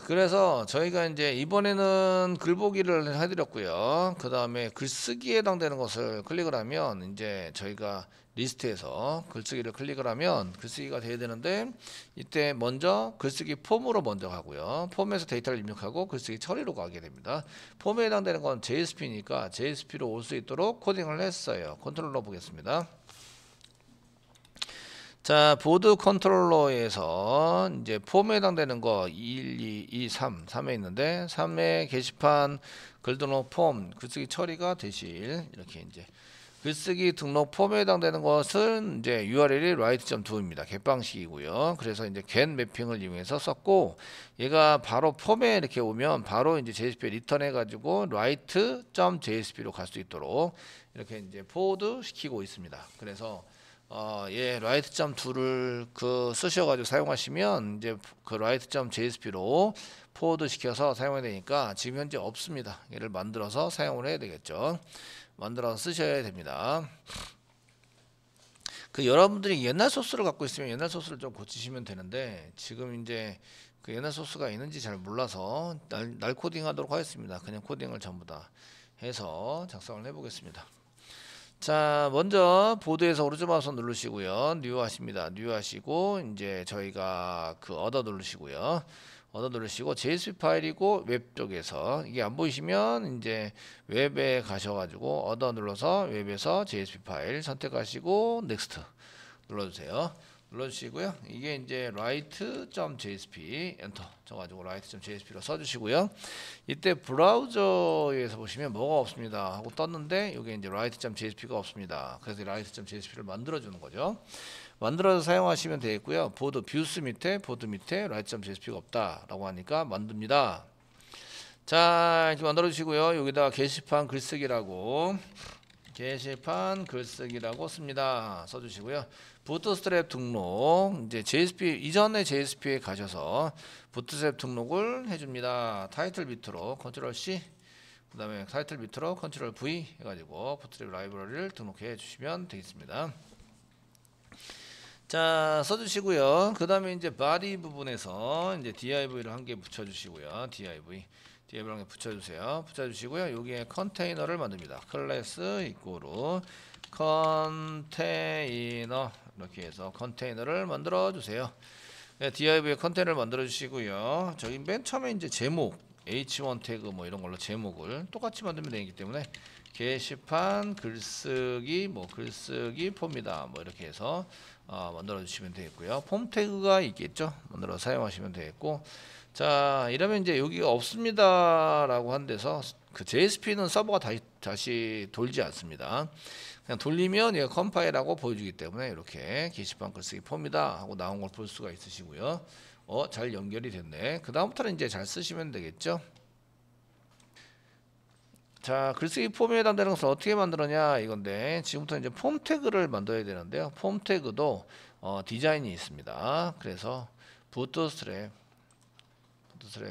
그래서 저희가 이제 이번에는 글보기를 해드렸고요. 그 다음에 글쓰기에 해당되는 것을 클릭을 하면 이제 저희가 리스트에서 글쓰기를 클릭을 하면 글쓰기가 돼야 되는데, 이때 먼저 글쓰기 폼으로 먼저 가고요. 폼에서 데이터를 입력하고 글쓰기 처리로 가게 됩니다. 폼에 해당되는 건 JSP니까 JSP로 올 수 있도록 코딩을 했어요. 컨트롤러 보겠습니다. 자, 보드 컨트롤러에서 이제 폼에 해당되는 거 1, 2, 2, 3에 있는데, 3의 게시판 글 등록 폼 글쓰기 처리가 되실, 이렇게 이제 글쓰기 등록 폼에 해당되는 것은 이제 URL이 write.do입니다. 겟방식이고요. 그래서 이제 get 매핑을 이용해서 썼고, 얘가 바로 폼에 이렇게 오면 바로 이제 JSP에 리턴 해가지고 write.jsp로 갈 수 있도록 이렇게 이제 포워드 시키고 있습니다. 그래서 예, write.do를 쓰셔가지고 사용하시면 이제 그 write.jsp로 포워드 시켜서 사용해야 되니까 지금 현재 없습니다. 얘를 만들어서 사용을 해야 되겠죠. 만들어서 쓰셔야 됩니다. 여러분들이 옛날 소스를 갖고 있으면 옛날 소스를 좀 고치시면 되는데, 지금 이제 그 옛날 소스가 있는지 잘 몰라서 날 코딩 하도록 하겠습니다. 그냥 코딩을 전부 다 해서 작성을 해 보겠습니다. 자, 먼저 보드에서 오른쪽 마우스 누르시고요. 뉴 하십니다. 뉴 하시고 이제 저희가 얻어 누르시고요. 얻어 누르시고 JSP 파일이고 웹 쪽에서 이게 안 보이시면 이제 웹에 가셔가지고 얻어 눌러서 웹에서 JSP 파일 선택하시고 넥스트 눌러주세요. 눌러주시고요. 이게 이제 write.jsp 엔터 쳐가지고 write.jsp로 써주시고요. 이때 브라우저에서 보시면 뭐가 없습니다 하고 떴는데, 이게 이제 write.jsp가 없습니다. 그래서 write.jsp를 만들어주는 거죠. 만들어서 사용하시면 되겠고요. 보드 뷰스 밑에 write.jsp가 없다라고 하니까 만듭니다. 자, 이렇게 만들어 주시고요. 여기다가 게시판 글쓰기라고 씁니다. 써주시고요. 부트스트랩 등록, 이제 JSP 이전에 JSP에 가셔서 부트스트랩 등록을 해줍니다. 타이틀 밑으로 컨트롤 C, 그 다음에 타이틀 밑으로 컨트롤 V 해가지고 부트스트랩 라이브러리를 등록해 주시면 되겠습니다. 자, 써주시고요. 그 다음에 이제 body 부분에서 이제 div를 한 개 붙여주시고요. div를 한 개 붙여주세요. 붙여주시고요. 여기에 컨테이너를 만듭니다. 클래스 이꼬르 컨테이너, 이렇게 해서 컨테이너를 만들어 주세요. 네, div에 컨테이너를 만들어 주시고요. 저기 맨 처음에 이제 제목 h1 태그 뭐 이런 걸로 제목을 똑같이 만들면 되기 때문에 게시판 글쓰기 글쓰기 폼이다 뭐 이렇게 해서 만들어 주시면 되겠고요. 폼 태그가 있겠죠. 만들어 사용하시면 되겠고, 자, 이러면 이제 여기가 없습니다 라고 한 데서 그 JSP는 서버가 다시 돌지 않습니다. 그냥 돌리면 얘가 컴파일하고 보여주기 때문에 이렇게 게시판 글쓰기 폼이다 하고 나온 걸 볼 수가 있으시고요. 잘 연결이 됐네. 그 다음부터는 이제 잘 쓰시면 되겠죠. 자, 글쓰기 폼에 해당되는 것을 어떻게 만들었냐 이건데, 지금부터 이제 폼 태그를 만들어야 되는데요. 폼 태그도 디자인이 있습니다. 그래서 부트스트랩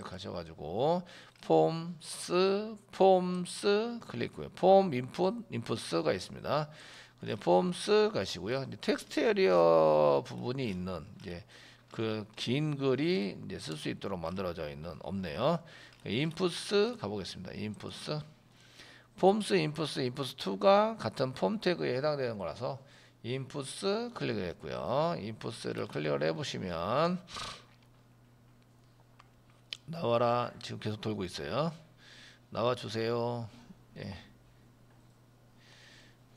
가셔가지고 폼스 클릭고요. 폼 인풋스가 있습니다. 근데 폼스 가시고요. 이제 텍스트 에리어 부분이 있는 이제 그 긴 글이 이제 쓸 수 있도록 만들어져 있는 없네요. 인풋스 가보겠습니다. 인풋스 폼스 인풋스2가 같은 폼 태그에 해당되는 거라서 인풋스 클릭을 했고요. 인풋스를 클릭을 해보시면 나와라, 지금 계속 돌고 있어요. 나와주세요. 예.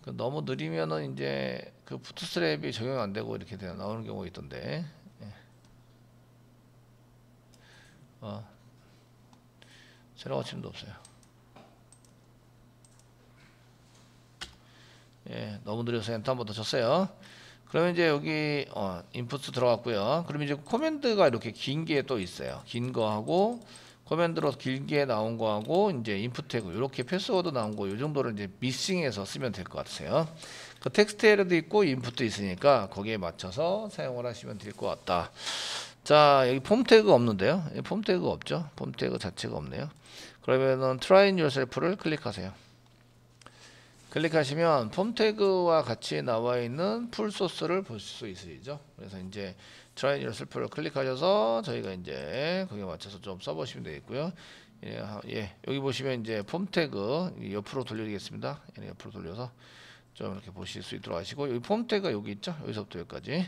너무 느리면은 이제 그 부트스트랩이 적용 안 되고 이렇게 나오는 경우가 있던데. 예. 새로 고침도 없어요. 예, 너무 느려서 엔터 한번 더 쳤어요. 그러면 이제 여기 인풋 들어갔고요. 그럼 이제 코맨드가 이렇게 긴 게 또 있어요. 긴 거 하고 코맨드로 길게 나온 거 하고 이제 인풋 태그 이렇게 패스워드 나온 거 이 정도를 이제 미싱해서 쓰면 될 것 같으세요. 그 텍스트 에러도 있고 인풋도 있으니까 거기에 맞춰서 사용을 하시면 될 것 같다. 자, 여기 폼 태그 없는데요. 폼 태그 없죠. 폼 태그 자체가 없네요. 그러면은 try yourself를 클릭하세요. 클릭하시면 폼 태그와 같이 나와 있는 풀 소스를 볼 수 있으시죠. 그래서 이제 트라이 유어셀프를 클릭하셔서 저희가 이제 거기에 맞춰서 좀 써보시면 되겠고요. 예, 여기 보시면 이제 폼 태그 옆으로 돌려드리겠습니다. 옆으로 돌려서 좀 이렇게 보실 수 있도록 하시고, 여기 폼 태그가 여기 있죠. 여기서부터 여기까지.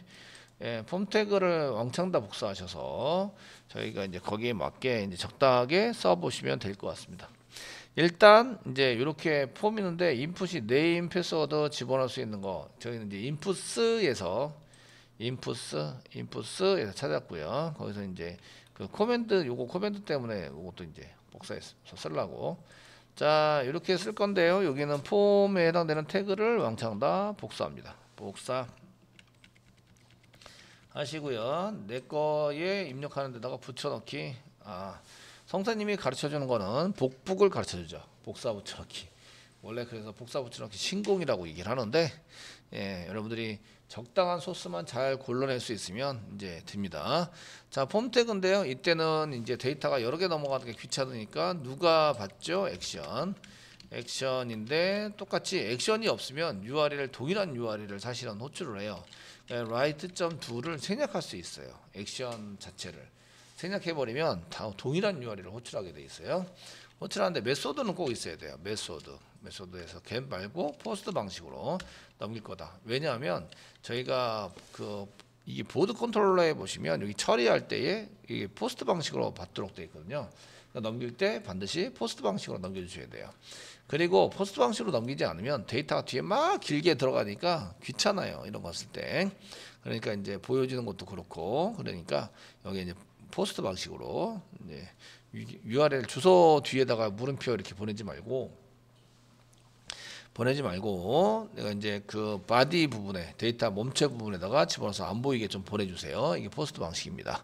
예, 폼 태그를 왕창 다 복사하셔서 저희가 이제 거기에 맞게 이제 적당하게 써보시면 될 것 같습니다. 일단 이제 이렇게 폼 있는데 인풋이 네임 패스워드 집어넣을 수 있는 거 저희는 이제 인풋스에서 찾았고요. 거기서 이제 그 코맨드 요거 코맨드 때문에 요것도 이제 복사해서 쓰려고. 자, 이렇게 쓸 건데요. 여기는 폼에 해당되는 태그를 왕창 다 복사합니다. 복사 하시고요. 내 거에 입력하는 데다가 붙여넣기. 성사님이 가르쳐 주는 거는 복북을 가르쳐 주죠. 복사 붙여넣기. 원래 그래서 복사 붙여넣기 신공이라고 얘기를 하는데, 예, 여러분들이 적당한 소스만 잘 골라낼 수 있으면 이제 됩니다. 자, 폼 태그인데요. 이때는 이제 데이터가 여러 개 넘어가는 게 귀찮으니까 누가 받죠? 액션인데 똑같이 액션이 없으면 URL을 동일한 URL을 사실은 호출을 해요. write.do를 생략할 수 있어요. 액션 자체를 생략해버리면 다 동일한 URL을 호출하게 돼 있어요. 호출하는데 메소드는 꼭 있어야 돼요. 메소드에서 get 말고 포스트 방식으로 넘길 거다. 왜냐하면 저희가 이게 보드 컨트롤러에 보시면 여기 처리할 때에 이게 포스트 방식으로 받도록 되어 있거든요. 그러니까 넘길 때 반드시 포스트 방식으로 넘겨주셔야 돼요. 그리고 포스트 방식으로 넘기지 않으면 데이터가 뒤에 막 길게 들어가니까 귀찮아요. 이런 거 쓸 때. 그러니까 이제 보여지는 것도 그렇고, 그러니까 여기 이제 포스트 방식으로 이제 URL 주소 뒤에다가 물음표 이렇게 보내지 말고 내가 이제 그 바디 부분에 데이터 몸체 부분에다가 집어넣어서 안 보이게 좀 보내주세요. 이게 포스트 방식입니다.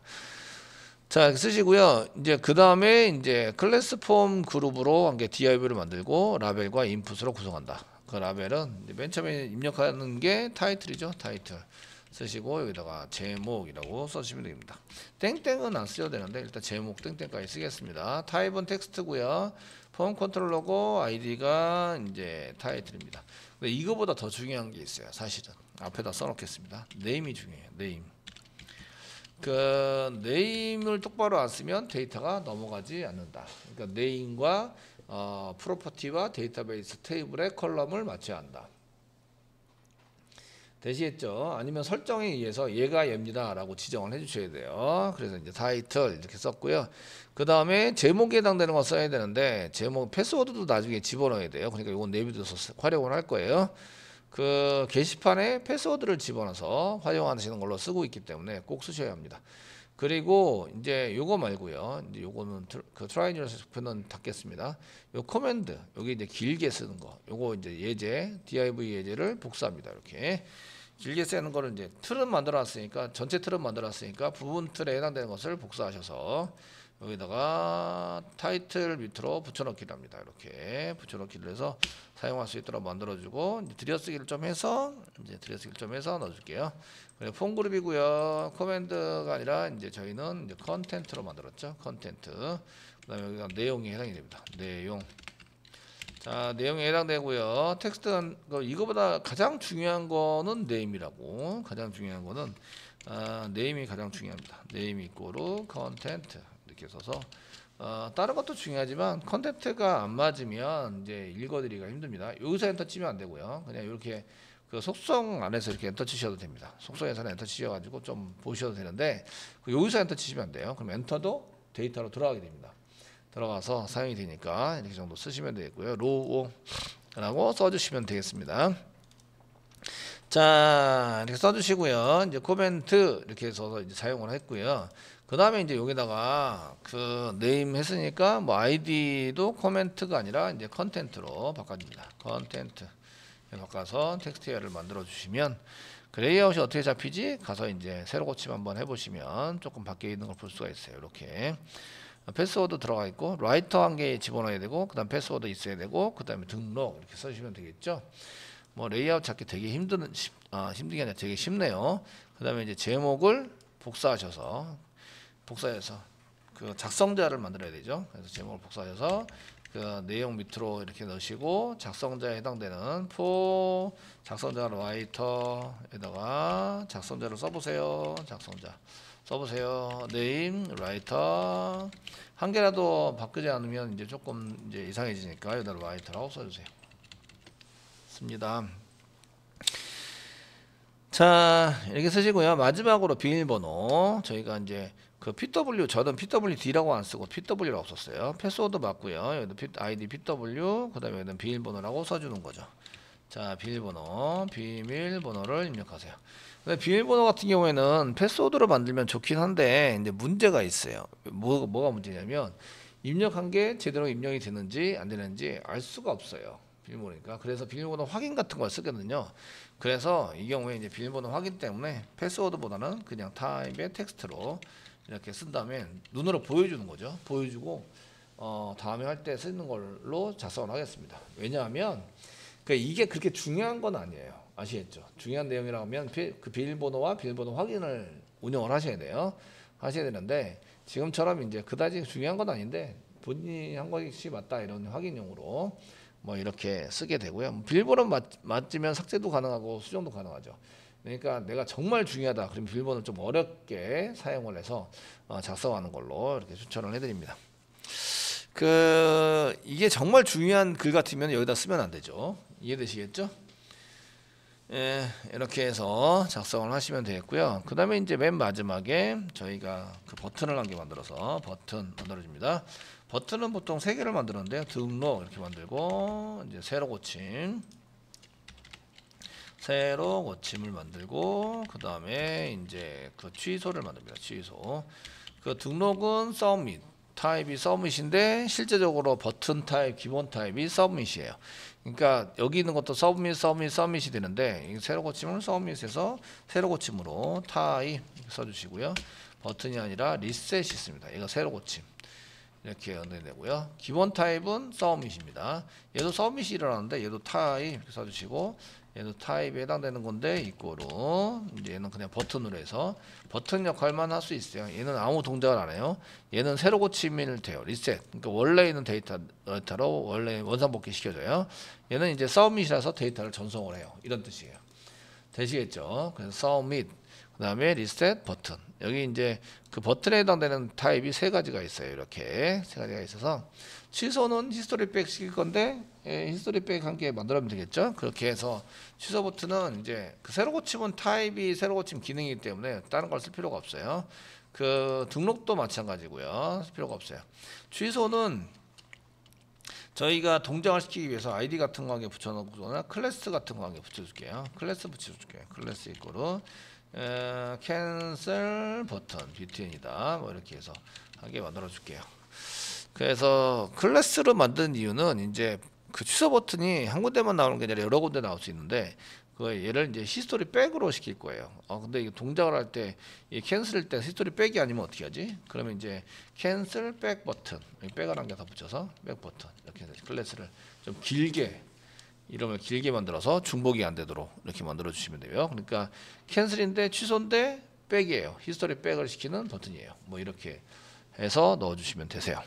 자, 이렇게 쓰시고요. 이제 그 다음에 이제 클래스 폼 그룹으로 한 개 div를 만들고 라벨과 인풋으로 구성한다. 그 라벨은 이제 맨 처음에 입력하는 게 타이틀이죠. 타이틀 쓰시고 여기다가 제목이라고 써주시면 됩니다. 땡땡은 안 쓰셔도 되는데 일단 제목 땡땡까지 쓰겠습니다. 타입은 텍스트고요. 폼 컨트롤러고 아이디가 이제 타이틀입니다. 근데 이거보다 더 중요한 게 있어요. 사실은 앞에다 써놓겠습니다. 네임이 중요해요. 네임. 그 네임을 똑바로 안 쓰면 데이터가 넘어가지 않는다. 그러니까 네임과 프로퍼티와 데이터베이스 테이블의 컬럼을 맞춰야 한다. 되시겠죠? 아니면 설정에 의해서 얘가 얘입니다 라고 지정을 해 주셔야 돼요. 그래서 이제 타이틀 이렇게 썼고요. 그 다음에 제목에 해당되는 거 써야 되는데 제목 패스워드도 나중에 집어넣어야 돼요. 그러니까 이건 내비둬서 활용을 할 거예요. 그 게시판에 패스워드를 집어넣어서 활용하시는 걸로 쓰고 있기 때문에 꼭 쓰셔야 합니다. 그리고 이제 요거 말고요. 이제 요거는 그 트라이 유어셀프는 닫겠습니다. 요 커맨드 여기 이제 길게 쓰는 거, 요거 이제 예제 div 예제를 복사합니다. 이렇게 길게 쓰는 거를 이제 틀은 만들어놨으니까 전체 틀은 만들어놨으니까 부분 틀에 해당되는 것을 복사하셔서 여기다가 타이틀 밑으로 붙여넣기를 합니다. 이렇게 붙여넣기를 해서 사용할 수 있도록 만들어주고 이제 들여쓰기를 좀 해서 넣어줄게요. 폼 그룹이고요. 코맨드가 아니라 이제 저희는 이제 컨텐트로 만들었죠. 컨텐트. 그다음에 여기가 내용이 해당이 됩니다. 내용. 자, 내용에 해당되고요. 텍스트는 이거보다 가장 중요한 거는 네임이라고. 가장 중요한 거는 네임이 가장 중요합니다. 네임 이꼬르 컨텐트 이렇게 써서 다른 것도 중요하지만 컨텐트가 안 맞으면 이제 읽어드리기가 힘듭니다. 여기서 엔터 치면 안 되고요. 그냥 이렇게 그 속성 안에서 이렇게 엔터 치셔도 됩니다. 속성에서는 엔터 치셔가지고 좀 보셔도 되는데 여기서 엔터 치시면 안 돼요. 그럼 엔터도 데이터로 들어가게 됩니다. 들어가서 사용이 되니까 이렇게 정도 쓰시면 되겠고요. 로우라고 써주시면 되겠습니다. 자, 이렇게 써주시고요. 이제 코멘트 이렇게 해서 이제 사용을 했고요. 그 다음에 이제 여기다가 그 네임 했으니까 뭐 아이디도 코멘트가 아니라 이제 컨텐트로 바꿔줍니다. 컨텐트 바꿔서 텍스트를 만들어 주시면 그 레이아웃이 어떻게 잡히지? 가서 이제 새로 고침 한번 해보시면 조금 바뀌어 있는 걸 볼 수가 있어요. 이렇게 패스워드 들어가 있고 라이터 한 개 집어넣어야 되고 그 다음 패스워드 있어야 되고 그 다음에 등록 이렇게 써주시면 되겠죠. 뭐 레이아웃 찾기 되게 힘든 게 아니라 되게 쉽네요. 그 다음에 이제 제목을 복사해서 그 작성자를 만들어야 되죠. 그래서 제목을 복사해서 그 내용 밑으로 이렇게 넣으시고 작성자에 해당되는 for 작성자 라이터에다가 작성자를 써보세요. 작성자 써보세요. name 라이터 한 개라도 바꾸지 않으면 이제 조금 이제 이상해지니까 여기다 라이터라고 써주세요. 씁니다. 자 이렇게 쓰시고요. 마지막으로 비밀번호 저희가 이제 그 PW 저는 PWD라고 안 쓰고 PW라고 썼어요. 패스워드 맞고요. 여기도 ID PW 그 다음에 여기는 비밀번호라고 써주는 거죠. 자 비밀번호를 입력하세요. 근데 비밀번호 같은 경우에는 패스워드로 만들면 좋긴 한데 이제 문제가 있어요. 뭐가 문제냐면 입력한 게 제대로 입력이 되는지 안 되는지 알 수가 없어요. 비밀번호니까. 그래서 비밀번호 확인 같은 걸 쓰거든요. 그래서 이 경우에 이제 비밀번호 확인 때문에 패스워드보다는 그냥 타입의 텍스트로 이렇게 쓴다면 눈으로 보여주는 거죠. 보여주고 다음에 할 때 쓰는 걸로 작성을 하겠습니다. 왜냐하면 이게 그렇게 중요한 건 아니에요. 아시겠죠? 중요한 내용이라고 하면 그 비밀번호와 비밀번호 확인을 운영을 하셔야 돼요. 하셔야 되는데 지금처럼 이제 그다지 중요한 건 아닌데 본인이 한 것이 맞다 이런 확인용으로 뭐 이렇게 쓰게 되고요. 비밀번호 맞으면 삭제도 가능하고 수정도 가능하죠. 그러니까 내가 정말 중요하다 그럼 비밀번호를 좀 어렵게 사용을 해서 작성하는 걸로 이렇게 추천을 해드립니다. 이게 정말 중요한 글 같으면 여기다 쓰면 안 되죠. 이해되시겠죠? 예, 이렇게 해서 작성을 하시면 되겠고요. 그 다음에 이제 맨 마지막에 저희가 그 버튼을 한 개 만들어서 버튼 만들어줍니다. 버튼은 보통 3개를 만드는데요. 등록 이렇게 만들고 이제 새로 고침을 만들고 그 다음에 이제 그 취소를 만듭니다. 취소. 그 등록은 submit 타입이 submit인데 실제적으로 버튼 타입 기본 타입이 submit이에요. 그러니까 여기 있는 것도 submit이 되는데 새로 고침을 submit에서 새로 고침으로 타입 써주시고요. 버튼이 아니라 리셋이 있습니다. 얘가 새로 고침 이렇게 연결되고요. 기본 타입은 submit입니다. 얘도 submit이 일어나는데 얘도 타입 이렇게 써주시고 얘도 타입에 해당되는 건데 이거로 이제 얘는 그냥 버튼으로 해서 버튼 역할만 할 수 있어요. 얘는 아무 동작을 안 해요. 얘는 새로 고침을 돼요. 리셋. 그러니까 원래 있는 데이터로 원래 원상복귀 시켜줘요. 얘는 이제 서밋이라서 데이터를 전송을 해요. 이런 뜻이에요. 되시겠죠? 그래서 서밋 그 다음에 리셋 버튼. 여기 이제 그 버튼에 해당되는 타입이 3가지가 있어요. 이렇게 3가지가 있어서 취소는 히스토리 백 시킬 건데 히스토리 백 한 개 만들면 되겠죠. 그렇게 해서 취소 버튼은 이제 그 새로 고침은 타입이 새로 고침 기능이기 때문에 다른 걸 쓸 필요가 없어요. 그 등록도 마찬가지고요. 쓸 필요가 없어요. 취소는 저희가 동작을 시키기 위해서 아이디 같은 거 한 개 붙여놓거나 클래스 같은 거 한 개 붙여줄게요. 클래스 붙여줄게요. 클래스 이거로 캔슬 버튼 btn이다 뭐 이렇게 해서 하게 만들어 줄게요. 그래서 클래스로 만든 이유는 이제 그 취소 버튼이 한 군데만 나오는 게 아니라 여러 군데 나올 수 있는데 그 얘를 이제 히스토리 백으로 시킬 거예요. 근데 이게 동작을 할 때 이 캔슬일 때 히스토리 백이 아니면 어떻게 하지? 그러면 이제 캔슬 백 버튼 백을 한 개 더 붙여서 백 버튼 이렇게 해서 클래스를 좀 길게 이름을 길게 만들어서 중복이 안 되도록 이렇게 만들어 주시면 돼요. 그러니까 캔슬인데 취소인데 백이에요. 히스토리 백을 시키는 버튼이에요. 뭐 이렇게 해서 넣어 주시면 되세요.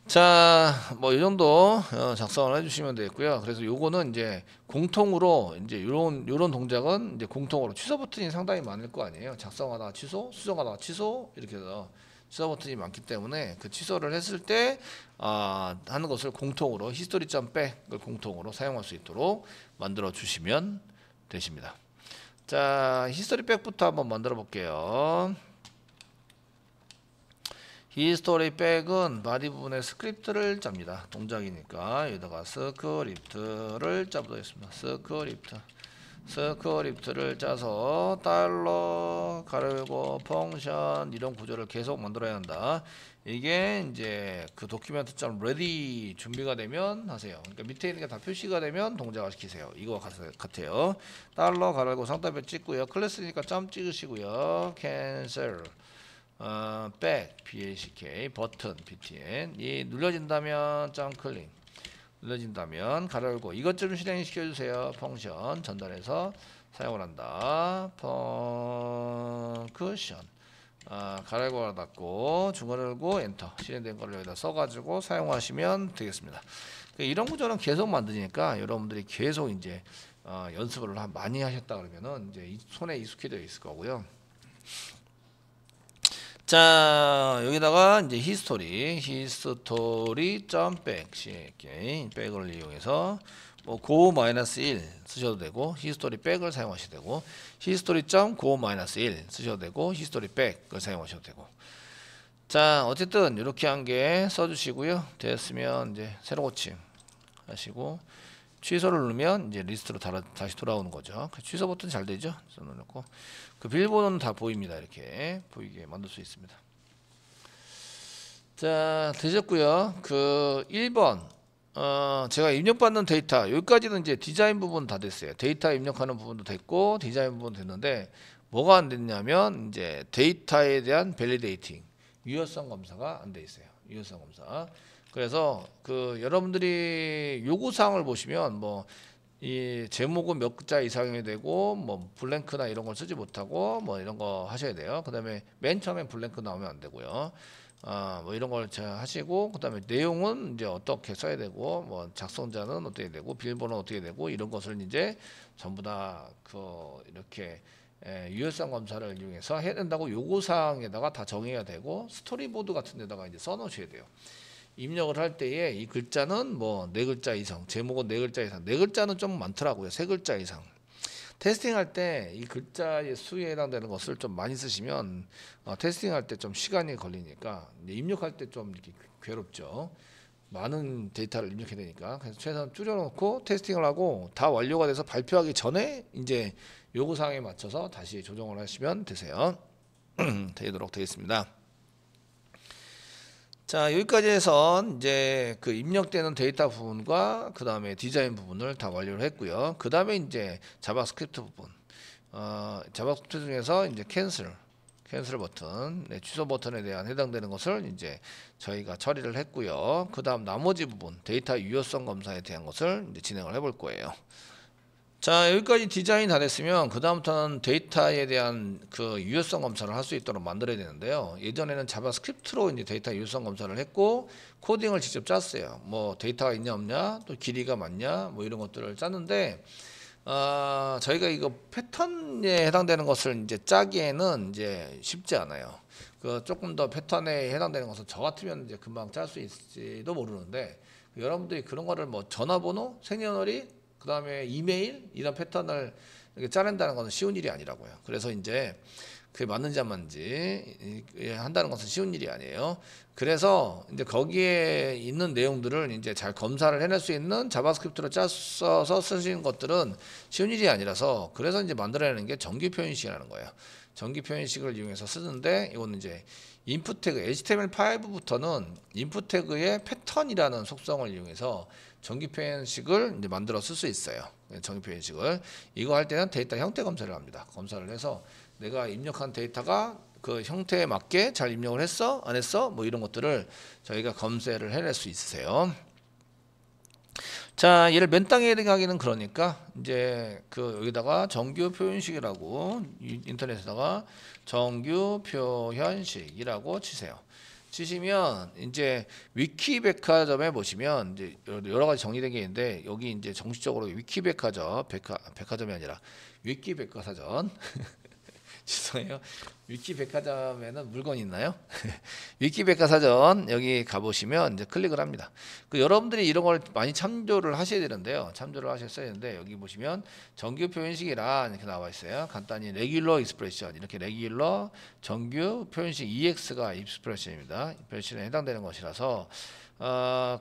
자, 뭐 이 정도 작성을 해주시면 되겠고요. 그래서 요거는 이제 공통으로 이제 요런 동작은 이제 공통으로 취소 버튼이 상당히 많을 거 아니에요. 작성하다가 취소, 수정하다가 취소 이렇게 해서 취소 버튼이 많기 때문에 그 취소를 했을 때 하는 것을 공통으로 history.back을 공통으로 사용할 수 있도록 만들어 주시면 되십니다. 자, history back부터 한번 만들어 볼게요. 히스토리 백은 바디 부분에 스크립트를 짭니다. 동작이니까 여기다가 스크립트를 짜보겠습니다. 스크립트를 짜서 달러 가르고 펑션 이런 구조를 계속 만들어야 한다. 이게 이제 그 document ready 준비가 되면 하세요. 그러니까 밑에 있는 게 다 표시가 되면 동작을 시키세요. 이거와 같아요. 달러 가르고 상단표 찍고요. 클래스니까 점 찍으시고요. cancel back back 버튼 btn 이 눌러진다면 점 클릭 눌러진다면 가로 열고 이것 좀 실행시켜 주세요. 펑션 전달해서 사용을 한다. 펑크션 가로괄호 닫고 중괄호 열고 엔터 실행된 걸 여기다 써가지고 사용하시면 되겠습니다. 이런 구조는 계속 만드니까 여러분들이 계속 이제 연습을 많이 하셨다 그러면은 이제 손에 익숙해져 있을 거고요. 자, 여기다가 이제 히스토리 점백 백을 이용해서 뭐 go -1 쓰셔도 되고 히스토리 백을 사용하셔도 되고 히스토리 점 go -1 쓰셔도 되고 히스토리 백을 사용하셔도 되고. 자, 어쨌든 이렇게 한 개 써주시고요. 됐으면 이제 새로 고침 하시고 취소를 누르면 이제 리스트로 다시 돌아오는 거죠. 취소 버튼 잘 되죠? 써놓고 그 비밀번호는 다 보입니다. 이렇게 보이게 만들 수 있습니다. 자, 되셨고요. 그 1번 제가 입력받는 데이터 여기까지는 이제 디자인 부분 다 됐어요. 데이터 입력하는 부분도 됐고 디자인 부분 됐는데 뭐가 안 됐냐면 이제 데이터에 대한 밸리데이팅 유효성 검사가 안 돼 있어요. 유효성 검사. 그래서 그 여러분들이 요구사항을 보시면 뭐 이 제목은 몇 글자 이상이 되고 뭐 블랭크나 이런 걸 쓰지 못하고 뭐 이런 거 하셔야 돼요. 그다음에 맨 처음에 블랭크 나오면 안 되고요. 뭐 이런 걸 하시고 그다음에 내용은 이제 어떻게 써야 되고 뭐 작성자는 어떻게 되고 비밀번호는 어떻게 되고 이런 것을 이제 전부 다 그 이렇게 유효성 검사를 이용해서 해야 된다고 요구사항에다가 다 정해야 되고 스토리보드 같은 데다가 이제 써 놓으셔야 돼요. 입력을 할 때에 이 글자는 뭐 4글자 이상, 제목은 4글자 이상, 4글자는 좀 많더라고요. 3글자 이상. 테스팅할 때 이 글자의 수에 해당되는 것을 좀 많이 쓰시면 테스팅할 때 좀 시간이 걸리니까 입력할 때 좀 이렇게 괴롭죠. 많은 데이터를 입력해야 되니까 그래서 최소한 줄여놓고 테스팅을 하고 다 완료가 돼서 발표하기 전에 이제 요구사항에 맞춰서 다시 조정을 하시면 되세요. 되도록 되겠습니다. 자, 여기까지 해서 이제 그 입력되는 데이터 부분과 그 다음에 디자인 부분을 다 완료를 했고요. 그 다음에 이제 자바스크립트 부분, 자바스크립트 중에서 이제 캔슬 버튼, 취소 버튼에 대한 해당되는 것을 이제 저희가 처리를 했고요. 그 다음 나머지 부분, 데이터 유효성 검사에 대한 것을 이제 진행을 해볼 거예요. 자, 여기까지 디자인 다 됐으면 그 다음부터는 데이터에 대한 그 유효성 검사를 할 수 있도록 만들어야 되는데요. 예전에는 자바스크립트로 이제 데이터 유효성 검사를 했고 코딩을 직접 짰어요. 뭐 데이터가 있냐 없냐, 또 길이가 맞냐, 뭐 이런 것들을 짰는데 저희가 이거 패턴에 해당되는 것을 이제 짜기에는 이제 쉽지 않아요. 그 조금 더 패턴에 해당되는 것은 저 같으면 이제 금방 짤 수 있을지도 모르는데 여러분들이 그런 거를 뭐 전화번호, 생년월일 그 다음에 이메일 이런 패턴을 이렇게 짜낸다는 것은 쉬운 일이 아니라고요. 그래서 이제 그게 맞는지 안 맞는지 한다는 것은 쉬운 일이 아니에요. 그래서 이제 거기에 있는 내용들을 이제 잘 검사를 해낼 수 있는 자바스크립트로 짜서 쓰시는 것들은 쉬운 일이 아니라서 그래서 이제 만들어내는 게 정규 표현식이라는 거예요. 정규 표현식을 이용해서 쓰는데 이거는 이제 인풋 태그 HTML5부터는 인풋 태그의 패턴이라는 속성을 이용해서 정규 표현식을 이제 만들어 쓸 수 있어요. 정규 표현식을 이거 할 때는 데이터 형태 검사를 합니다. 검사를 해서 내가 입력한 데이터가 그 형태에 맞게 잘 입력을 했어? 안 했어? 뭐 이런 것들을 저희가 검색을 해낼 수 있으세요. 자, 얘를 맨땅에 헤딩하기는 그러니까 이제 그 여기다가 정규 표현식이라고 인터넷에다가 정규 표현식이라고 치세요. 치시면 이제 위키백화점에 보시면 이제 여러 가지 정리된 게 있는데 여기 이제 정식적으로 위키백화점 백화점이 아니라 위키백과사전 죄송해요. 위키백화점에는 물건이 있나요? 위키백과사전 여기 가보시면 이제 클릭을 합니다. 그 여러분들이 이런 걸 많이 참조를 하셔야 되는데요. 참조를 하셨어야 되는데 여기 보시면 정규 표현식이란 이렇게 나와 있어요. 간단히 레귤러 익스프레션 이렇게 레귤러 정규 표현식 EX가 익스프레션입니다. 표현식에 해당되는 것이라서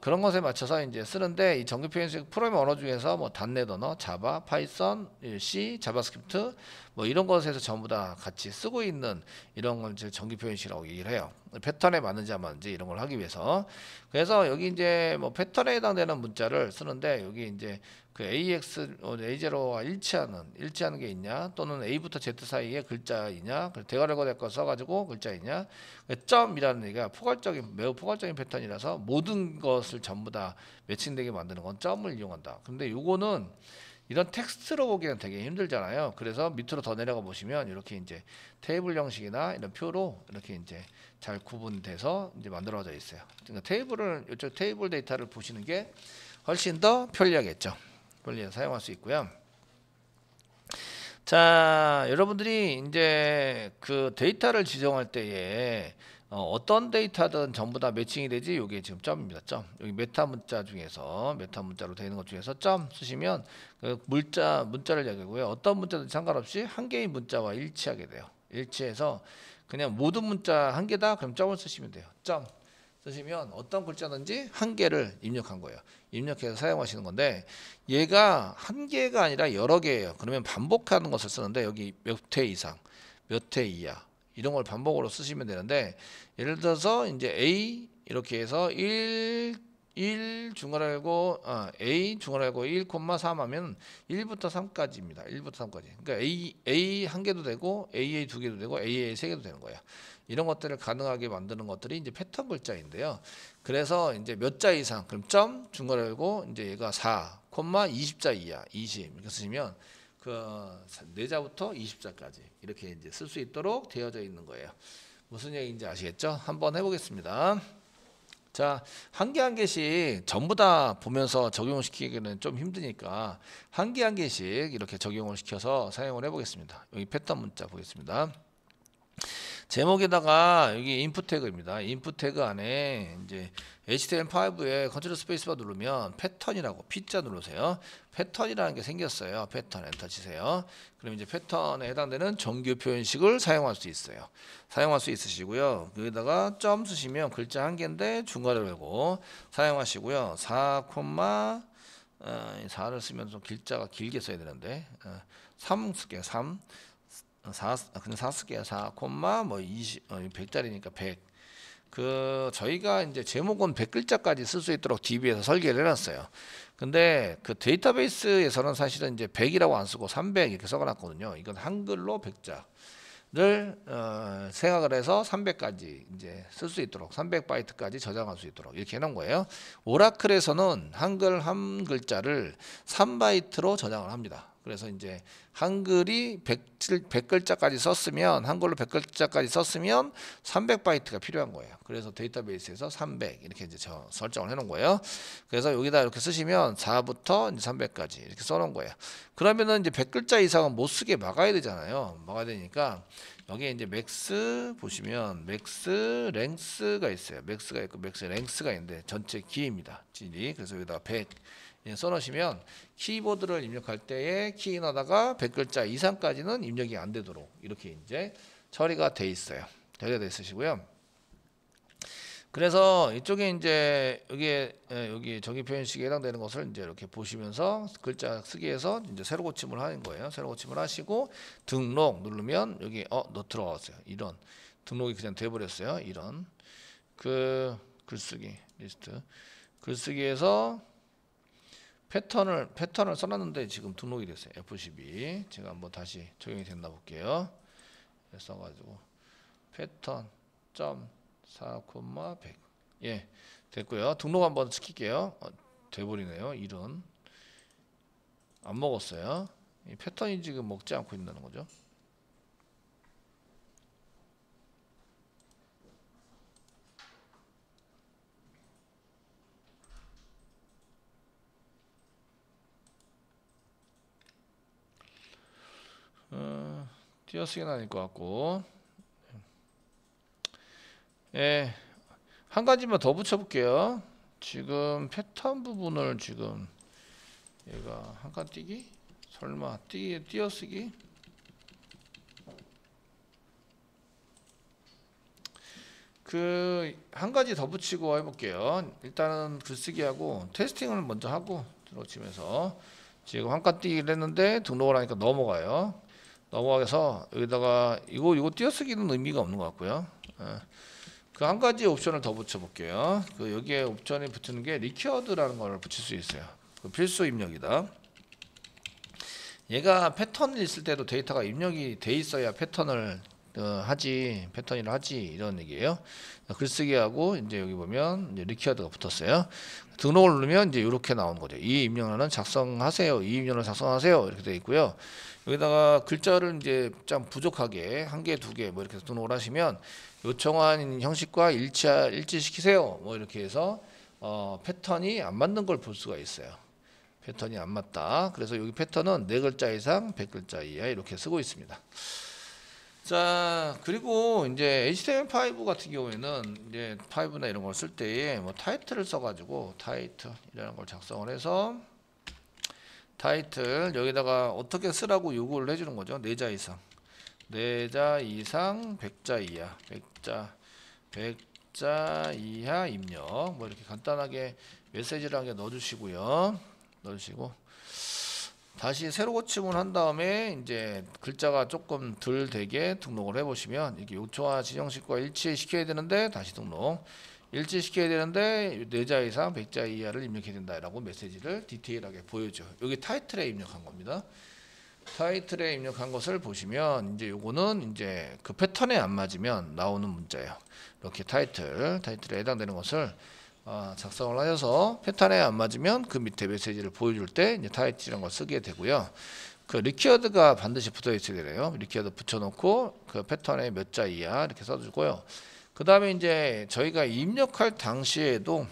그런 것에 맞춰서 이제 쓰는데 이 정규 표현식 프로그래밍 언어 중에서 뭐 .NET 언어, 자바, 파이썬, C, 자바스크립트 뭐 이런 것에서 전부 다 같이 쓰고 있는 이런 걸 이제 정규 표현식이라고 얘기를 해요. 패턴에 맞는지 안 맞는지 이런 걸 하기 위해서. 그래서 여기 이제 뭐 패턴에 해당되는 문자를 쓰는데 여기 이제 그 AX, A0와 일치하는 게 있냐 또는 A부터 Z 사이에 글자이냐 대괄호 대거 써가지고 글자이냐 점이라는 얘기가 매우 포괄적인 패턴이라서 모든 것을 전부 다 매칭되게 만드는 건 점을 이용한다. 근데 요거는 이런 텍스트로 보기는 되게 힘들잖아요. 그래서 밑으로 더 내려가 보시면 이렇게 이제 테이블 형식이나 이런 표로 이렇게 이제 잘 구분돼서 이제 만들어져 있어요. 그러니까 테이블을 이쪽 테이블 데이터를 보시는 게 훨씬 더 편리하겠죠. 편리해서 사용할 수 있고요. 자, 여러분들이 이제 그 데이터를 지정할 때에 어떤 데이터든 전부 다 매칭이 되지. 요게 지금 점입니다. 점. 여기 메타 문자 중에서 메타 문자로 되는 것 중에서 점 쓰시면 그 문자를 얘기하고요. 어떤 문자든지 상관없이 한 개의 문자와 일치하게 돼요. 일치해서 그냥 모든 문자 한 개다 그럼 점을 쓰시면 돼요. 점 쓰시면 어떤 글자든지 한 개를 입력한 거예요. 입력해서 사용하시는 건데 얘가 한 개가 아니라 여러 개예요. 그러면 반복하는 것을 쓰는데 여기 몇 회 이상, 몇 회 이하 이런 걸 반복으로 쓰시면 되는데 예를 들어서 이제 A 이렇게 해서 1 중괄호 열고 A 중괄호 열고 1,3 하면 1부터 3까지입니다. 1부터 3까지. 그러니까 A 한 개도 되고 AA 두 개도 되고 AA 세 개도 되는 거예요. 이런 것들을 가능하게 만드는 것들이 이제 패턴 글자인데요. 그래서 이제 몇 자 이상 그럼 점 중괄호 열고 이제 얘가 4, 20자 이하 20 이렇게 쓰시면 그 4자부터 20자까지 이렇게 이제 쓸 수 있도록 되어져 있는 거예요. 무슨 얘기인지 아시겠죠? 한번 해보겠습니다. 자, 한 개 한 개씩 전부 다 보면서 적용을 시키기는 좀 힘드니까 한 개 한 개씩 이렇게 적용을 시켜서 사용을 해보겠습니다. 여기 패턴 문자 보겠습니다. 제목에다가 여기 인풋 태그입니다. 인풋 태그 안에 이제 HTML5에 컨트롤 스페이스바 누르면 패턴이라고 P자 누르세요. 패턴이라는 게 생겼어요. 패턴 엔터 치세요. 그럼 이제 패턴에 해당되는 정규 표현식을 사용할 수 있어요. 사용할 수 있으시고요. 여기다가 점 쓰시면 글자 한 개인데 중괄호 열고 사용하시고요. 4를 쓰면 좀 글자가 길게 써야 되는데 3 쓸게요. 3 그냥 4 쓸게요. 4, 뭐 20, 100짜리니까 100. 그 저희가 이제 제목은 100글자까지 쓸 수 있도록 DB에서 설계를 해놨어요. 근데 그 데이터베이스에서는 사실은 이제 100이라고 안 쓰고 300 이렇게 써놨거든요. 이건 한글로 100자를 생각을 해서 300까지 이제 쓸 수 있도록 300바이트까지 저장할 수 있도록 이렇게 해놓은 거예요. 오라클에서는 한글 한 글자를 3바이트로 저장을 합니다. 그래서 이제 한글이 100글자까지 썼으면 한글로 100글자까지 썼으면 300바이트가 필요한 거예요. 그래서 데이터베이스에서 300 이렇게 이제 설정을 해 놓은 거예요. 그래서 여기다 이렇게 쓰시면 4부터 300까지 이렇게 써 놓은 거예요. 그러면은 이제 100글자 이상은 못 쓰게 막아야 되잖아요. 막아야 되니까 여기에 이제 맥스 보시면 맥스 랭스가 있어요. 맥스가 있고 맥스 랭스가 있는데 전체 키입니다. 길이. 그래서 여기다가 100 써놓으시면 키보드를 입력할 때에 키 넣다가 100글자 이상까지는 입력이 안 되도록 이렇게 이제 처리가 돼 있어요. 처리가 돼 있으시고요. 그래서 이쪽에 이제 여기 정의 표현식에 해당되는 것을 이제 이렇게 보시면서 글자 쓰기에서 이제 새로 고침을 하는 거예요. 새로 고침을 하시고 등록 누르면 여기 너 들어왔어요. 이런 등록이 그냥 돼버렸어요. 이런 그 글쓰기 리스트 글쓰기에서 패턴을 써놨는데 지금 등록이 됐어요. F12 제가 한번 다시 적용이 됐나 볼게요. 써가지고 패턴 점 4,100 예 됐고요. 등록 한번 시킬게요. 돼버리네요. 이런 안 먹었어요. 이 패턴이 지금 먹지 않고 있다는 거죠. 띄어쓰기는 아닐 것 같고 예, 한 가지만 더 붙여볼게요. 지금 패턴 부분을 지금 얘가 한 칸 띄기? 설마 띄어쓰기? 그 한 가지 더 붙이고 해볼게요. 일단은 글쓰기하고 테스팅을 먼저 하고 들어치면서 지금 한 칸 띄기를 했는데 등록을 하니까 넘어가요. 넘어가서 여기다가 이거 띄어쓰기는 의미가 없는 것 같고요. 그 한 가지 옵션을 더 붙여볼게요. 그 여기에 옵션이 붙는 게 required라는 걸 붙일 수 있어요. 그 필수 입력이다. 얘가 패턴이 있을 때도 데이터가 입력이 돼 있어야 패턴을 하지, 패턴이라 하지, 이런 얘기예요. 글쓰기하고 이제 여기 보면 이제 리퀴어드가 붙었어요. 등록을 누르면 이제 이렇게 나오는 거죠. 이 입력란은 작성하세요. 이 입력란을 작성하세요. 이렇게 되어 있고요. 여기다가 글자를 이제 좀 부족하게 한 개, 두 개 뭐 이렇게 해서 등록을 하시면 요청한 형식과 일치시키세요. 뭐 이렇게 해서 패턴이 안 맞는 걸 볼 수가 있어요. 패턴이 안 맞다. 그래서 여기 패턴은 4글자 이상, 100글자 이하 이렇게 쓰고 있습니다. 자, 그리고 이제 HTML5 같은 경우에는 이제 5나 이런 걸 쓸 때에 뭐 타이틀을 써가지고 타이틀이라는 걸 작성을 해서 타이틀 여기다가 어떻게 쓰라고 요구를 해주는 거죠. 4자 이상, 4자 이상, 100자 이하, 100자 이하 입력 뭐 이렇게 간단하게 메시지를 한 개 넣어주시고요. 넣어주시고 다시 새로 고침을 한 다음에 이제 글자가 조금 덜 되게 등록을 해보시면 이게 요청한 지정식과 일치시켜야 되는데 다시 등록 일치시켜야 되는데 4자 이상 100자 이하를 입력해야 된다라고 메시지를 디테일하게 보여줘. 여기 타이틀에 입력한 겁니다. 타이틀에 입력한 것을 보시면 이제 요거는 이제 그 패턴에 안 맞으면 나오는 문자예요. 이렇게 타이틀에 해당되는 것을 작성을 하셔서 패턴에 안 맞으면 그 밑에 메시지를 보여줄 때 이제 타이틀이라는 걸 쓰게 되고요. 그 리퀴어드가 반드시 붙어 있어야 되네요. 리퀴어드 붙여놓고 그 패턴에 몇 자 이하 이렇게 써주고요. 그 다음에 이제 저희가 입력할 당시에도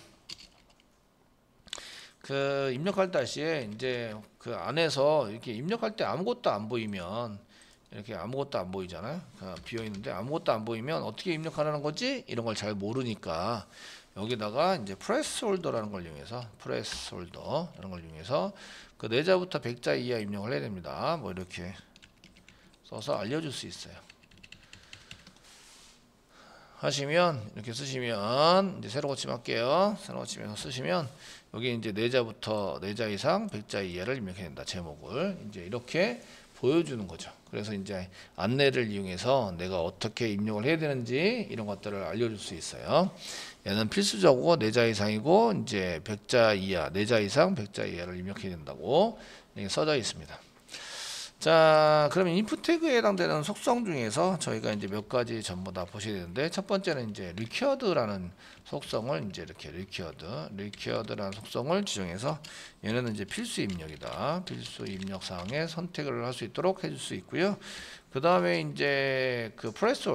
그 입력할 당시에 이제 그 안에서 이렇게 입력할 때 아무것도 안 보이면 이렇게 아무것도 안 보이잖아요. 비어 있는데 아무것도 안 보이면 어떻게 입력하라는 거지? 이런 걸 잘 모르니까 여기다가 이제 프레스 홀더라는 걸 이용해서 프레스 홀더 이런 걸 이용해서 그 4자부터 100자 이하 입력을 해야 됩니다. 뭐 이렇게 써서 알려줄 수 있어요. 하시면 이렇게 쓰시면 이제 새로 고침할게요. 새로 고치면서 쓰시면 여기 이제 4자부터 4자 이상 100자 이하를 입력해야 된다. 제목을 이제 이렇게 보여주는 거죠. 그래서 이제 안내를 이용해서 내가 어떻게 입력을 해야 되는지 이런 것들을 알려줄 수 있어요. 얘는 필수적으로 4자 이상이고 이제 100자 이하, 4자 이상 100자 이하를 입력해야 된다고 이렇게 써져 있습니다. 자, 그러면 인풋 태그에 해당되는 속성 중에서 저희가 이제 몇 가지 전부 다 보셔야 되는데 첫 번째는 이제 required라는 속성을 이제 이렇게 required라는 속성을 지정해서 얘는 이제 필수 입력이다. 필수 입력 사항에 선택을 할 수 있도록 해줄 수 있고요. 그 다음에 이제 그 프레스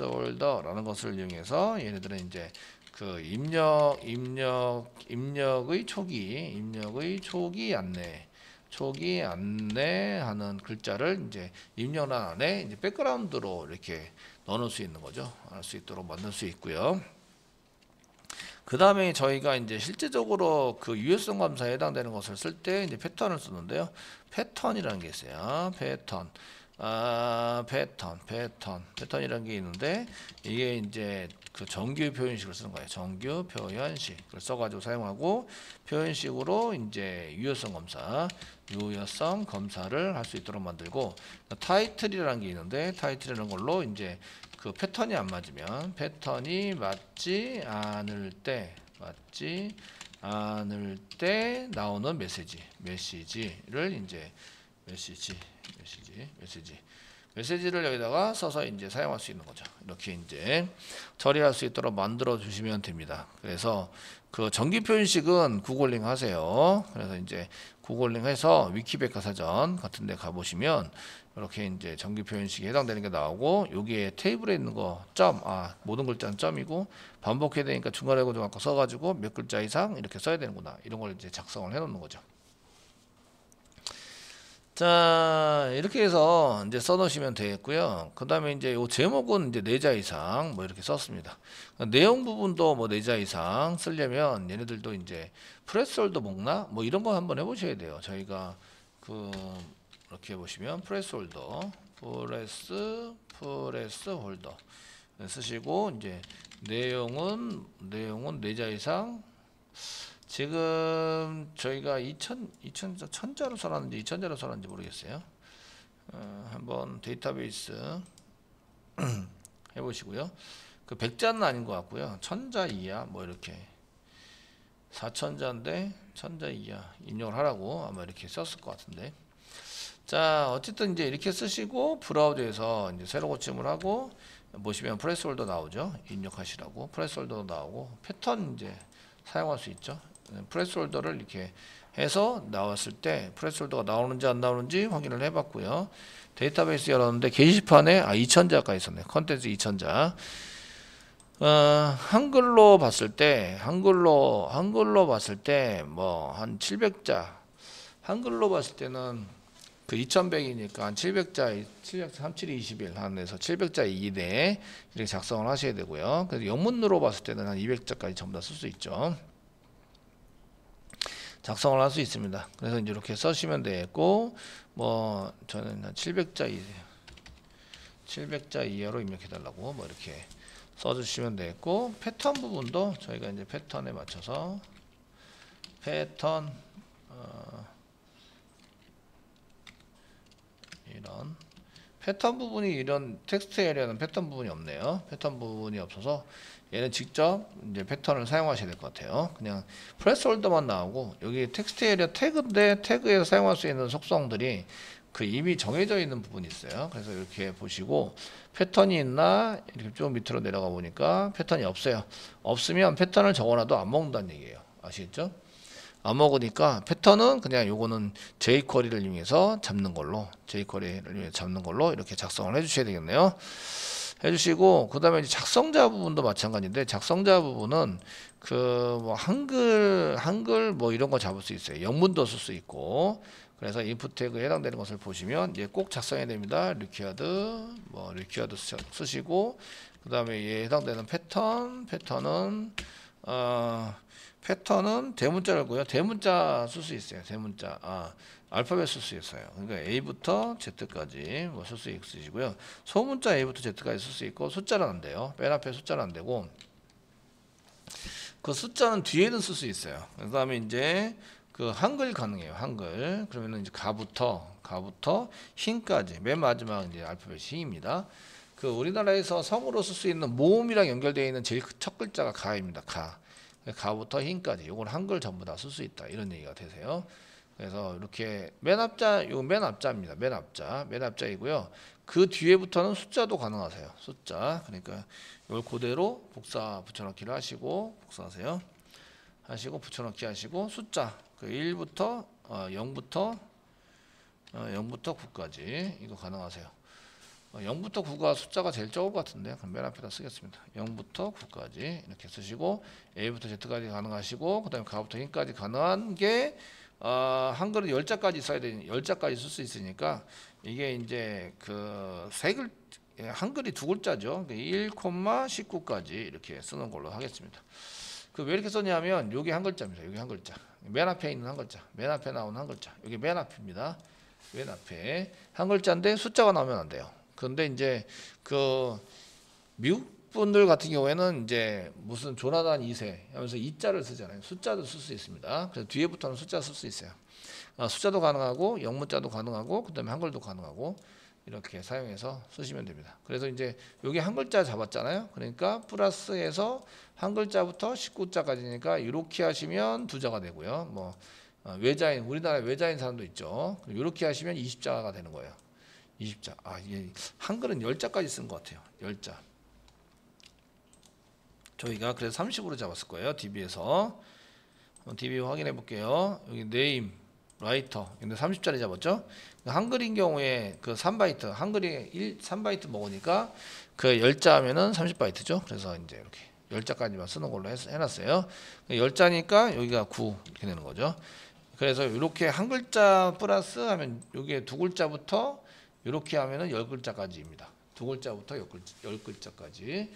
홀더라는 것을 이용해서 얘네들은 이제 그 입력의 초기 안내하는 글자를 이제 입력란 안에 이제 백그라운드로 이렇게 넣어놓을 수 있는 거죠. 알 수 있도록 만들 수 있고요. 그 다음에 저희가 이제 실제적으로 그 유효성 검사에 해당되는 것을 쓸 때 이제 패턴을 쓰는데요. 패턴이라는 게 있어요. 패턴이라는 게 있는데 이게 이제 그 정규 표현식을 쓰는 거예요. 정규 표현식을 써가지고 사용하고 표현식으로 이제 유효성 검사를 할 수 있도록 만들고 타이틀이라는 게 있는데 타이틀이라는 걸로 이제 그 패턴이 안 맞으면 패턴이 맞지 않을 때 나오는 메시지를 이제 메시지를 여기다가 써서 이제 사용할 수 있는 거죠. 이렇게 이제 처리할 수 있도록 만들어 주시면 됩니다. 그래서 그 정기 표현식은 구글링 하세요. 그래서 이제 구글링 해서 위키백과사전 같은 데 가보시면 이렇게 이제 정기 표현식에 해당되는 게 나오고 여기에 테이블에 있는 거 모든 글자는 점이고 반복해야 되니까 중간에 좀 아까 써가지고 몇 글자 이상 이렇게 써야 되는구나. 이런 걸 이제 작성을 해 놓는 거죠. 자, 이렇게 해서 이제 써놓으시면 되겠고요. 그 다음에 이제 요 제목은 이제 4자 이상 뭐 이렇게 썼습니다. 내용 부분도 뭐 4자 이상 쓰려면 얘네들도 이제 프레스홀더 먹나? 뭐 이런 거 한번 해보셔야 돼요. 저희가 이렇게 보시면 프레스홀더 쓰시고 이제 내용은 4자 이상 지금 저희가 1000자로 써놨는지 2000자로 써놨는지 모르겠어요. 한번 데이터베이스 해보시고요. 그 100자는 아닌 것 같고요. 1000자 이하 뭐 이렇게 4000자인데 1000자 이하 입력을 하라고 아마 이렇게 썼을 것 같은데. 자, 어쨌든 이제 이렇게 쓰시고 브라우저에서 이제 새로 고침을 하고 보시면 프레스홀더 나오죠. 입력하시라고 프레스홀더 나오고 패턴 이제 사용할 수 있죠. 프레스홀더를 이렇게 해서 나왔을 때 프레스홀더가 나오는지 안 나오는지 확인을 해봤고요. 데이터베이스 열었는데 게시판에 2000자가 있었네. 컨텐츠 2000자. 한글로 봤을 때 한글로 봤을 때 뭐 한 700자. 한글로 봤을 때는 그 2100이니까 한 700자, 3721 한에서 700자 이내에 이렇게 작성을 하셔야 되고요. 그래서 영문으로 봤을 때는 한 200자까지 전부 다 쓸 수 있죠. 작성을 할 수 있습니다. 그래서 이제 이렇게 써시면 되겠고, 뭐 저는 한 700자 이하로 입력해 달라고 뭐 이렇게 써주시면 되겠고, 패턴 부분도 저희가 이제 패턴에 맞춰서 패턴 이런 패턴 부분이 이런 텍스트 에리어는 패턴 부분이 없네요. 패턴 부분이 없어서 얘는 직접 이제 패턴을 사용하셔야 될 것 같아요. 그냥 플레이스홀더만 나오고 여기 텍스트 에리어 태그인데 태그에서 사용할 수 있는 속성들이 그 이미 정해져 있는 부분이 있어요. 그래서 이렇게 보시고 패턴이 있나 이렇게 좀 밑으로 내려가 보니까 패턴이 없어요. 없으면 패턴을 적어놔도 안 먹는다는 얘기예요. 아시겠죠? 안 먹으니까 패턴은 그냥 요거는 jQuery를 이용해서 잡는 걸로 이렇게 작성을 해주셔야 되겠네요. 해주시고 그 다음에 작성자 부분도 마찬가지인데 작성자 부분은 그 뭐 한글 뭐 이런 거 잡을 수 있어요. 영문도 쓸 수 있고 그래서 인풋 태그에 해당되는 것을 보시면 이제 꼭 작성해야 됩니다. required 쓰시고 그 다음에 얘에 해당되는 패턴은 대문자라고요. 대문자 쓸 수 있어요. 대문자. 알파벳 쓸 수 있어요. 그러니까 A부터 Z까지 뭐 쓸 수 있으시고요. 소문자 A부터 Z까지 쓸 수 있고 숫자는 안 돼요. 맨 앞에 숫자는 안 되고 그 숫자는 뒤에는 쓸 수 있어요. 그다음에 이제 그 한글 가능해요. 한글. 그러면은 이제 가부터 흰까지 맨 마지막 이제 알파벳이 흰입니다. 그 우리나라에서 성으로 쓸 수 있는 모음이랑 연결되어 있는 제일 첫 글자가 가입니다. 가부터 흰까지 요걸 한글 전부 다 쓸 수 있다 이런 얘기가 되세요. 그래서 이렇게 맨 앞자입니다. 맨 앞자이고요. 그 뒤에부터는 숫자도 가능하세요. 숫자 그러니까 이걸 그대로 복사 붙여넣기를 하시고 복사하세요. 하시고 붙여넣기 하시고 숫자 그 1부터 0부터 9까지 이거 가능하세요. 0부터 9가 숫자가 제일 적을 것 같은데 그럼 맨 앞에다 쓰겠습니다. 0부터 9까지 이렇게 쓰시고 A부터 Z까지 가능하시고 그 다음에 가부터 흰까지 가능한 게 한글은 10자까지 써야 되니 10자까지 쓸 수 있으니까 이게 이제 그 한글이 두 글자죠. 1,19까지 이렇게 쓰는 걸로 하겠습니다. 그 왜 이렇게 썼냐면 요게 한 글자입니다. 요게 한 글자. 맨 앞에 있는 한 글자. 맨 앞에 나오는 한 글자. 요게 맨 앞입니다. 맨 앞에 한 글자인데 숫자가 나오면 안 돼요. 근데 이제 그 미국 분들 같은 경우에는 이제 무슨 조나단 2세 하면서 2자를 쓰잖아요. 숫자도 쓸 수 있습니다. 그래서 뒤에부터는 숫자 쓸 수 있어요. 숫자도 가능하고 영문자도 가능하고 그다음에 한글도 가능하고 이렇게 사용해서 쓰시면 됩니다. 그래서 이제 여기 한 글자 잡았잖아요. 그러니까 플러스해서 한 글자부터 19자까지니까 이렇게 하시면 두 자가 되고요. 뭐 외자인 우리나라 외자인 사람도 있죠. 이렇게 하시면 20자가 되는 거예요. 20자. 이게 한글은 10자까지 쓴 것 같아요. 10자. 저희가 그래서 30으로 잡았을 거예요. DB에서. DB 확인해 볼게요. 여기 네임, 라이터. 근데 30짜리 잡았죠? 한글인 경우에 그 3바이트, 한글이 3바이트 먹으니까 그 10자 하면은 30바이트죠. 그래서 이제 이렇게 10자까지만 쓰는 걸로 해놨어요. 10자니까 여기가 9 이렇게 되는 거죠. 그래서 이렇게 한 글자 플러스 하면 여기에 두 글자부터 이렇게 하면은 10글자까지입니다. 두 글자부터 10글자까지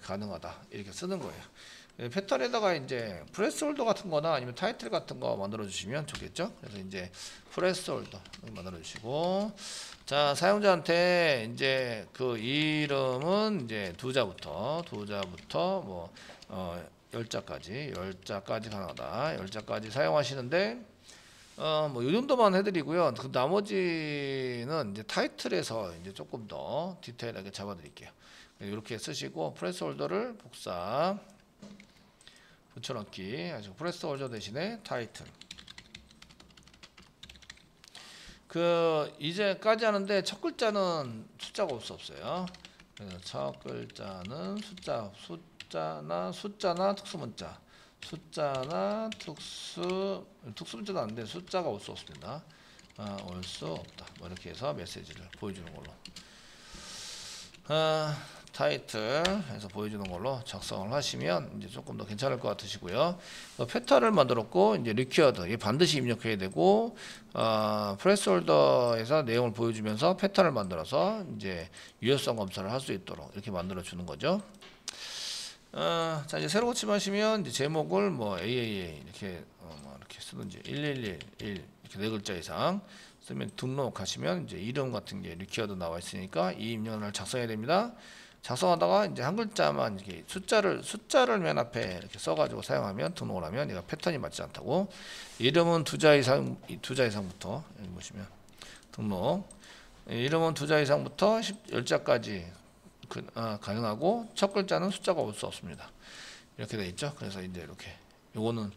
가능하다. 이렇게 쓰는 거예요. 패턴에다가 이제 프레스홀더 같은 거나 아니면 타이틀 같은 거 만들어 주시면 좋겠죠. 그래서 이제 프레스홀더 만들어 주시고 자, 사용자한테 이제 그 이름은 이제 두 자부터 뭐 10자까지 가능하다. 10자까지 사용하시는데 뭐 요 정도만 해드리고요. 그 나머지는 이제 타이틀에서 이제 조금 더 디테일하게 잡아드릴게요. 이렇게 쓰시고 프레스홀더를 복사 붙여넣기 하시고 프레스홀더 대신에 타이틀 그 이제까지 하는데 첫 글자는 숫자가 올 수 없어요. 그래서 첫 글자는 숫자나 특수문자, 특수문자도 안 돼. 숫자가 올 수 없습니다. 올 수 없다. 뭐 이렇게 해서 메시지를 보여주는 걸로. 타이틀 해서 보여주는 걸로 작성을 하시면 이제 조금 더 괜찮을 것 같으시고요. 패턴을 만들었고 이제 리퀴어드 이게 반드시 입력해야 되고 프레스홀더에서 내용을 보여주면서 패턴을 만들어서 이제 유효성 검사를 할 수 있도록 이렇게 만들어 주는 거죠. 자 이제 새로 고침하시면 이제 제목을 뭐 AAA 이렇게 뭐 이렇게 쓰든지 1111 이렇게 네 글자 이상 쓰면 등록하시면 이제 이름 같은 게 리퀴어드 나와 있으니까 이 입력을 작성해야 됩니다. 작성하다가 이제 한 글자만 이렇게 숫자를 맨 앞에 이렇게 써가지고 사용하면 등록을 하면 얘가 패턴이 맞지 않다고. 이름은 두 자 이상부터 여기 보시면 등록. 이름은 두 자 이상부터 10자까지 가능하고 첫 글자는 숫자가 올 수 없습니다. 이렇게 돼 있죠. 그래서 이제 이렇게 요거는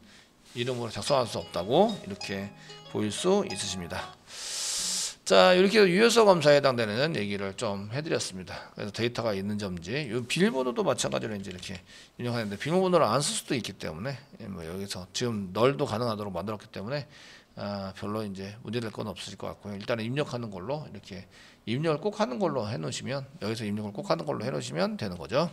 이름으로 작성할 수 없다고 이렇게 보일 수 있으십니다. 자 이렇게 유효성 검사에 해당되는 얘기를 좀 해드렸습니다. 그래서 데이터가 있는 점지, 이 비밀번호도 마찬가지로 이제 이렇게 입력하는데 비밀번호를 안 쓸 수도 있기 때문에 뭐 여기서 지금 널도 가능하도록 만들었기 때문에 별로 이제 문제될 건 없으실 것 같고요. 일단은 입력하는 걸로 이렇게 입력을 꼭 하는 걸로 해놓으시면 여기서 입력을 꼭 하는 걸로 해놓으시면 되는 거죠.